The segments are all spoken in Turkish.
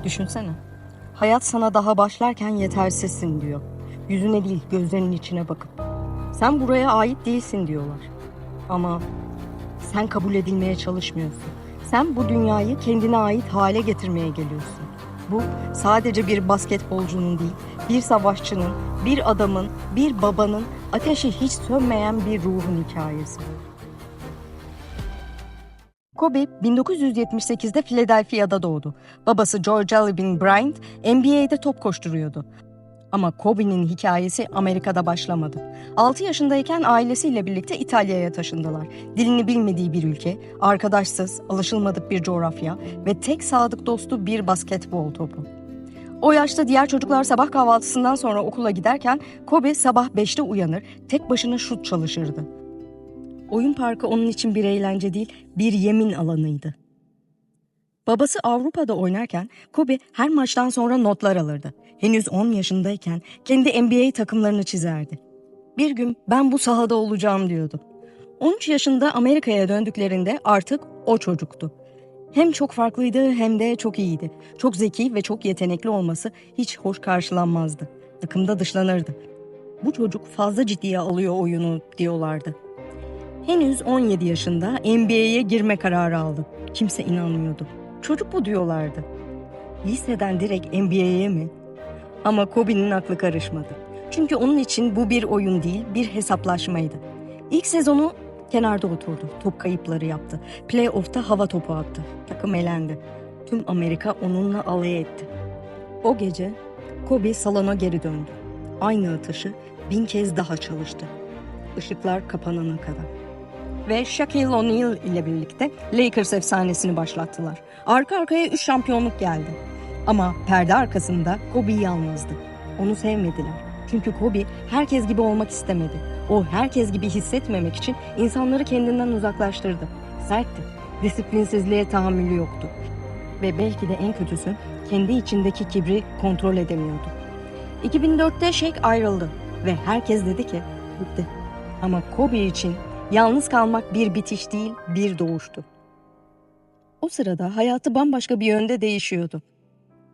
Düşünsene. Hayat sana daha başlarken yetersizsin diyor. Yüzüne değil, gözlerinin içine bakıp. Sen buraya ait değilsin diyorlar. Ama sen kabul edilmeye çalışmıyorsun. Sen bu dünyayı kendine ait hale getirmeye geliyorsun. Bu sadece bir basketbolcunun değil, bir savaşçının, bir adamın, bir babanın ateşi hiç sönmeyen bir ruhun hikayesi. Kobe 1978'de Philadelphia'da doğdu. Babası George Alvin Bryant NBA'de top koşturuyordu. Ama Kobe'nin hikayesi Amerika'da başlamadı. 6 yaşındayken ailesiyle birlikte İtalya'ya taşındılar. Dilini bilmediği bir ülke, arkadaşsız, alışılmadık bir coğrafya ve tek sadık dostu bir basketbol topu. O yaşta diğer çocuklar sabah kahvaltısından sonra okula giderken Kobe sabah 5'te uyanır, tek başına şut çalışırdı. Oyun parkı onun için bir eğlence değil, bir yemin alanıydı. Babası Avrupa'da oynarken Kobe her maçtan sonra notlar alırdı. Henüz 10 yaşındayken kendi NBA takımlarını çizerdi. Bir gün ben bu sahada olacağım diyordu. 13 yaşında Amerika'ya döndüklerinde artık o çocuktu. Hem çok farklıydı hem de çok iyiydi. Çok zeki ve çok yetenekli olması hiç hoş karşılanmazdı. Takımda dışlanırdı. Bu çocuk fazla ciddiye alıyor oyunu diyorlardı. Henüz 17 yaşında NBA'ye girme kararı aldı. Kimse inanmıyordu. Çocuk bu diyorlardı. Liseden direkt NBA'ye mi? Ama Kobe'nin aklı karışmadı. Çünkü onun için bu bir oyun değil, bir hesaplaşmaydı. İlk sezonu kenarda oturdu. Top kayıpları yaptı. Playoff'ta hava topu attı. Takım elendi. Tüm Amerika onunla alay etti. O gece Kobe salona geri döndü. Aynı atışı 1000 kez daha çalıştı. Işıklar kapanana kadar. Ve Shaquille O'Neal ile birlikte Lakers efsanesini başlattılar. Arka arkaya 3 şampiyonluk geldi. Ama perde arkasında Kobe yalnızdı. Onu sevmediler. Çünkü Kobe herkes gibi olmak istemedi. O herkes gibi hissetmemek için insanları kendinden uzaklaştırdı. Sertti. Disiplinsizliğe tahammülü yoktu. Ve belki de en kötüsü kendi içindeki kibri kontrol edemiyordu. 2004'te Shaq ayrıldı ve herkes dedi ki bitti. Ama Kobe için yalnız kalmak bir bitiş değil, bir doğuştu. O sırada hayatı bambaşka bir yönde değişiyordu.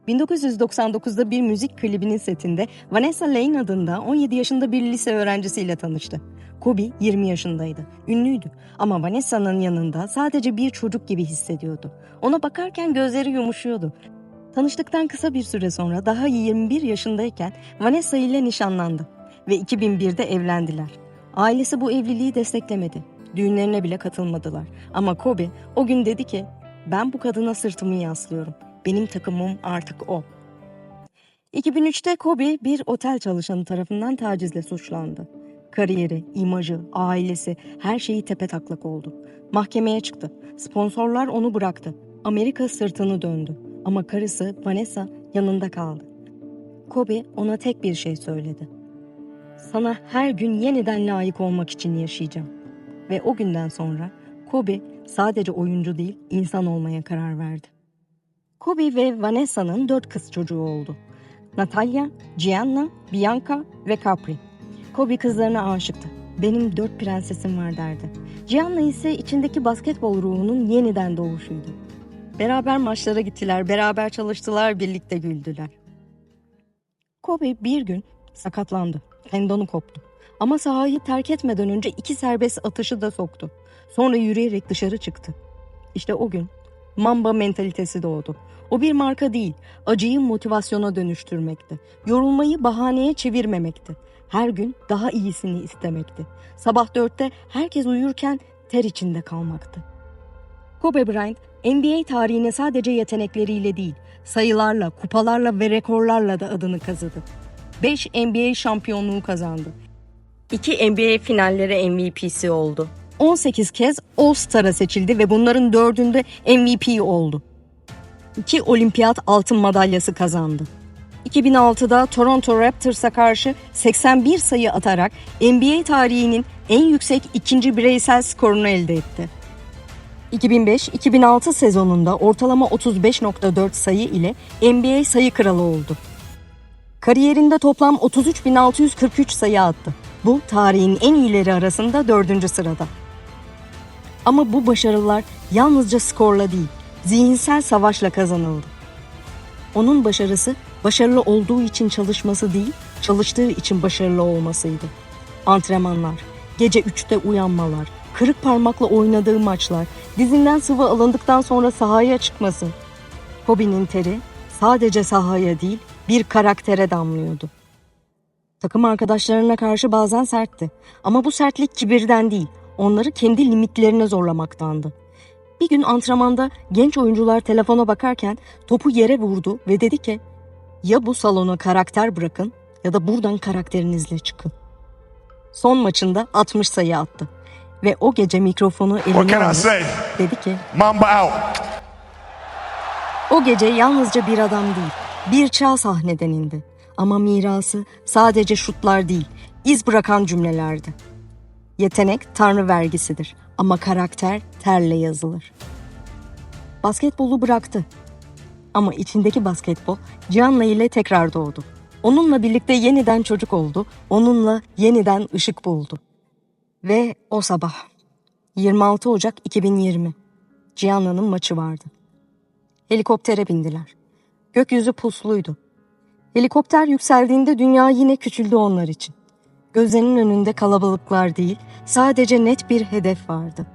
1999'da bir müzik klibinin setinde Vanessa Lane adında 17 yaşında bir lise öğrencisiyle tanıştı. Kobe 20 yaşındaydı, ünlüydü ama Vanessa'nın yanında sadece bir çocuk gibi hissediyordu. Ona bakarken gözleri yumuşuyordu. Tanıştıktan kısa bir süre sonra daha 21 yaşındayken Vanessa ile nişanlandı ve 2001'de evlendiler. Ailesi bu evliliği desteklemedi. Düğünlerine bile katılmadılar. Ama Kobe o gün dedi ki, ben bu kadına sırtımı yaslıyorum. Benim takımım artık o. 2003'te Kobe bir otel çalışanı tarafından tacizle suçlandı. Kariyeri, imajı, ailesi, her şeyi tepetaklak oldu. Mahkemeye çıktı. Sponsorlar onu bıraktı. Amerika sırtını döndü. Ama karısı Vanessa yanında kaldı. Kobe ona tek bir şey söyledi. Sana her gün yeniden layık olmak için yaşayacağım. Ve o günden sonra Kobe sadece oyuncu değil, insan olmaya karar verdi. Kobe ve Vanessa'nın 4 kız çocuğu oldu. Natalya, Gianna, Bianca ve Capri. Kobe kızlarına aşıktı. Benim 4 prensesim var derdi. Gianna ise içindeki basketbol ruhunun yeniden doğuşuydu. Beraber maçlara gittiler, beraber çalıştılar, birlikte güldüler. Kobe bir gün sakatlandı. Tendonu koptu. Ama sahayı terk etmeden önce 2 serbest atışı da soktu. Sonra yürüyerek dışarı çıktı. İşte o gün Mamba mentalitesi doğdu. O bir marka değil, acıyı motivasyona dönüştürmekti. Yorulmayı bahaneye çevirmemekti. Her gün daha iyisini istemekti. Sabah 4'te herkes uyurken ter içinde kalmaktı. Kobe Bryant, NBA tarihine sadece yetenekleriyle değil, sayılarla, kupalarla ve rekorlarla da adını kazıdı. 5 NBA şampiyonluğu kazandı. 2 NBA finalleri MVP'si oldu. 18 kez All-Star'a seçildi ve bunların 4'ünde MVP oldu. 2 olimpiyat altın madalyası kazandı. 2006'da Toronto Raptors'a karşı 81 sayı atarak NBA tarihinin en yüksek ikinci bireysel skorunu elde etti. 2005-2006 sezonunda ortalama 35.4 sayı ile NBA sayı kralı oldu. Kariyerinde toplam 33.643 sayı attı. Bu tarihin en iyileri arasında 4. sırada. Ama bu başarılar yalnızca skorla değil, zihinsel savaşla kazanıldı. Onun başarısı, başarılı olduğu için çalışması değil, çalıştığı için başarılı olmasıydı. Antrenmanlar, gece 3'te uyanmalar, kırık parmakla oynadığı maçlar, dizinden sıvı alındıktan sonra sahaya çıkması. Kobe'nin teri sadece sahaya değil, bir karaktere damlıyordu. Takım arkadaşlarına karşı bazen sertti. Ama bu sertlik kibirden değil, onları kendi limitlerine zorlamaktandı. Bir gün antrenmanda genç oyuncular telefona bakarken topu yere vurdu ve dedi ki, "Ya bu salona karakter bırakın ya da buradan karakterinizle çıkın." Son maçında 60 sayı attı ve o gece mikrofonu What eline can I aldı. say? Dedi ki, Mamba out. o gece yalnızca bir adam değil, bir çağ sahneden indi. Ama mirası sadece şutlar değil, iz bırakan cümlelerdi. Yetenek tanrı vergisidir ama karakter terle yazılır. Basketbolu bıraktı. Ama içindeki basketbol Gianna ile tekrar doğdu. Onunla birlikte yeniden çocuk oldu, onunla yeniden ışık buldu. Ve o sabah, 26 Ocak 2020, Gianna'nın maçı vardı. Helikoptere bindiler. Gökyüzü pusluydu. Helikopter yükseldiğinde dünya yine küçüldü onlar için. Gözlerinin önünde kalabalıklar değil, sadece net bir hedef vardı.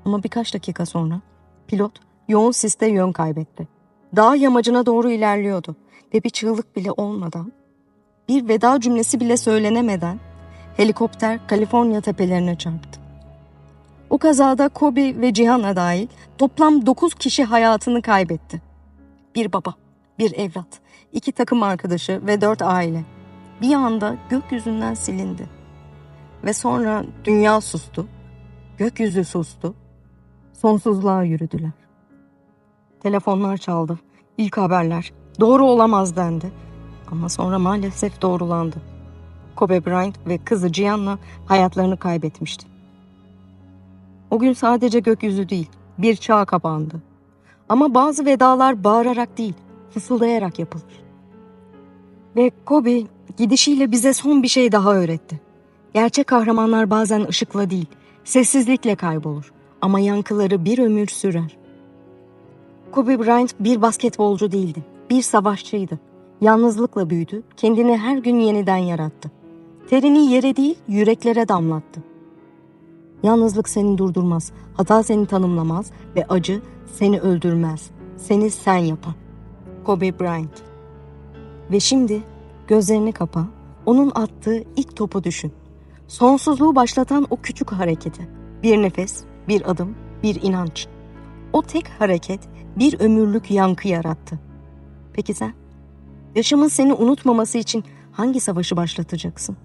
Ama birkaç dakika sonra pilot yoğun siste yön kaybetti. Dağ yamacına doğru ilerliyordu ve bir çığlık bile olmadan, bir veda cümlesi bile söylenemeden helikopter Kaliforniya tepelerine çarptı. O kazada Kobe ve Gianna dahil toplam 9 kişi hayatını kaybetti. Bir baba, bir evlat, 2 takım arkadaşı ve 4 aile. Bir anda gökyüzünden silindi. Ve sonra dünya sustu, gökyüzü sustu, sonsuzluğa yürüdüler. Telefonlar çaldı, ilk haberler, doğru olamaz dendi. Ama sonra maalesef doğrulandı. Kobe Bryant ve kızı Gianna hayatlarını kaybetmişti. O gün sadece gökyüzü değil, bir çağ kapandı. Ama bazı vedalar bağırarak değil, fısıldayarak yapılır. Ve Kobe gidişiyle bize son bir şey daha öğretti. Gerçek kahramanlar bazen ışıkla değil, sessizlikle kaybolur. Ama yankıları bir ömür sürer. Kobe Bryant bir basketbolcu değildi, bir savaşçıydı. Yalnızlıkla büyüdü, kendini her gün yeniden yarattı. Terini yere değil, yüreklere damlattı. Yalnızlık seni durdurmaz, hata seni tanımlamaz ve acı seni öldürmez. Seni sen yapan. Kobe Bryant. Ve şimdi gözlerini kapa, onun attığı ilk topu düşün. Sonsuzluğu başlatan o küçük hareketi. Bir nefes, bir adım, bir inanç. O tek hareket bir ömürlük yankı yarattı. Peki sen? Yaşamın seni unutmaması için hangi savaşı başlatacaksın?